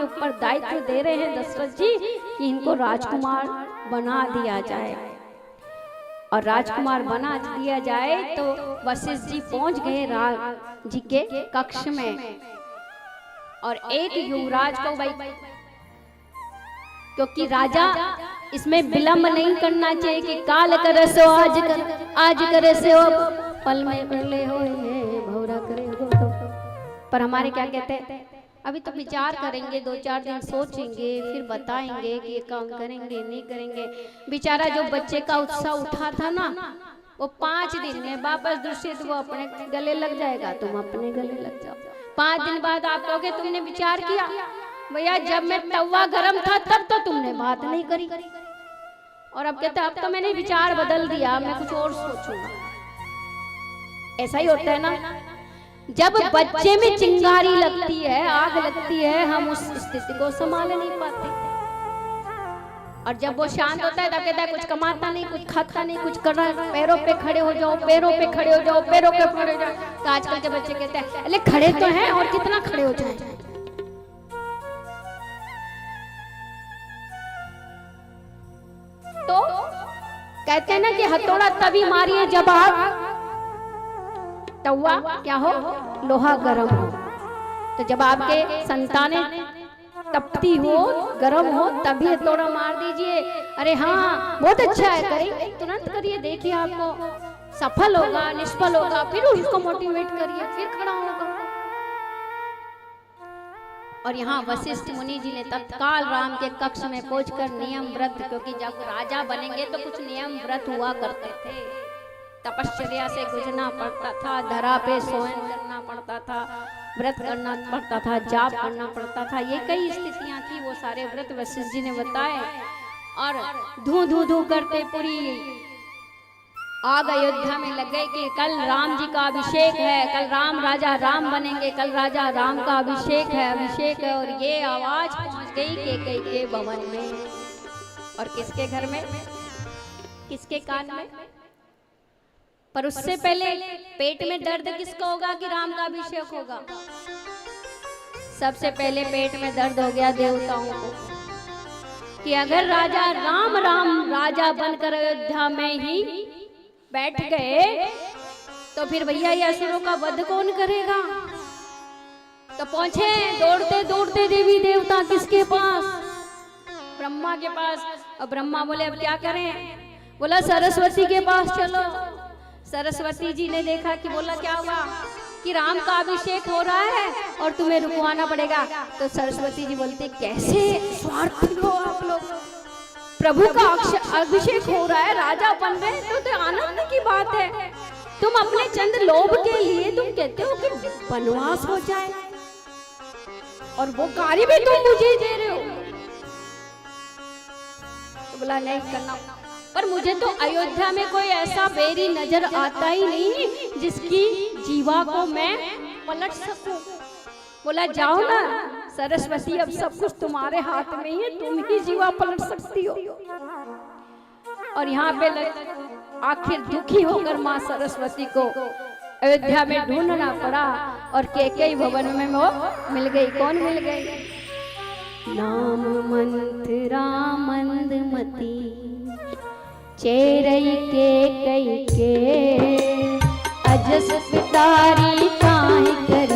ऊपर दायित्व दे रहे हैं दशरथ जी कि इनको राजकुमार बना दिया जाए। और राजकुमार बना दिया जाए तो वशिष्ठ जी पहुंच गए राज जी के कक्ष में। और एक युवराज को भाई, क्योंकि राजा इसमें विलंब नहीं करना चाहिए कि काल करे सो आज करे सो पल में कर ले हो भौरा करे हो। पर हमारे क्या कहते हैं, अभी तो विचार करेंगे, 2-4 दिन सोचेंगे, फिर बताएंगे कि ये काम करेंगे नहीं करेंगे। बेचारा जो बच्चे का उत्साह उठा था ना, वो 5 दिन में वापस दुष्यंत वो अपने गले लग जाएगा, तुम अपने गले लग जाओ। 5 दिन बाद आप कहोगे तुमने विचार किया। भैया जब मैं तवा गरम था तब तो तुमने बात नहीं करी, और अब कहते अब तो मैंने विचार बदल दिया, मैं कुछ और सोचूंगा। ऐसा ही होता है ना, जब बच्चे में चिंगारी लगती है, आग लगती है, हम उस स्थिति को संभाल नहीं पाते। और जब वो शांत होता है तब कहता है कुछ कमाता नहीं, कुछ खाता नहीं, कुछ कर रहा है, पैरों पे खड़े हो जाओ, पैरों पे खड़े हो जाओ, पैरों पे खड़े हो जाओ। तो आजकल के बच्चे कहते हैं अरे खड़े तो हैं और कितना खड़े हो जाए। तो कहते हैं ना कि हथौड़ा तभी मारिए जब आप तवा क्या हो, लोहा गरम हो। तो जब आपके संतानें तपती हो, गरम हो, तभी हथौड़ा मार दीजिए। अरे हाँ बहुत अच्छा है, करेंगे तुरंत करिए, देखिए आपको सफल होगा, निष्फल होगा, फिर उसको मोटिवेट करिए, फिर खड़ा होगा। और यहाँ वशिष्ठ मुनि जी ने तत्काल राम के कक्ष में पहुंचकर नियम व्रत, क्योंकि जब राजा बनेंगे तो कुछ नियम व्रत हुआ करते थे, तपश्चर्या से गुजरना पड़ता था, धरा पे सोयन करना पड़ता था, व्रत करना पड़ता था, जाप करना पड़ता था, ये कई स्थितियां थी। वो सारे व्रत वशिष्ठ जी ने बताए। और धू धू धू करते पूरी आग अयोध्या में लग गई कि कल राम जी का अभिषेक है, कल राम राजा राम बनेंगे, कल राजा राम का अभिषेक है, अभिषेक है। और ये आवाज पहुंच गई कैकेयी के भवन में। और किसके घर में, किसके कान में? पर उससे पहले पेट में दर्द किसका होगा कि राम का अभिषेक होगा? सबसे पहले पेट में दर्द हो गया देवताओं को कि अगर राजा राम राम राजा बनकर अयोध्या में ही बैठ गए तो फिर भैया ये असुरों का वध कौन करेगा? तो पहुंचे दौड़ते दौड़ते देवी देवता किसके पास? ब्रह्मा के पास। अब ब्रह्मा बोले अब क्या करें? बोला सरस्वती के पास चलो। सरस्वती जी ने देखा कि बोला क्या हुआ कि राम का अभिषेक हो रहा है और तुम्हें रुकवाना पड़ेगा। तो सरस्वती जी बोलते कैसे स्वार्थी हो आप लोग, प्रभु का अभिषेक हो रहा है, राजा बन रहे हैं तो आनंद की बात है, तुम अपने चंद लोभ के लिए तुम कहते हो कि वनवास हो जाए और वो कार्य भी तुम मुझे दे रहे हो। तो बोला नहीं करना, पर मुझे तो अयोध्या में कोई ऐसा बैरी नजर आता ही नहीं जिसकी जीवा को मैं पलट सकूं। बोला जाओ ना सरस्वती, अब सब कुछ तुम्हारे हाथ में ही है, तुम ही जीवा पलट सकती हो। और यहाँ पे आखिर दुखी होकर माँ सरस्वती को अयोध्या में ढूंढना पड़ा और कैकेयी भवन में वो मिल गई। कौन मिल गई? नाम मंत्रा मंदमती चेरई कैकेयी के अजस पितारी काहे करे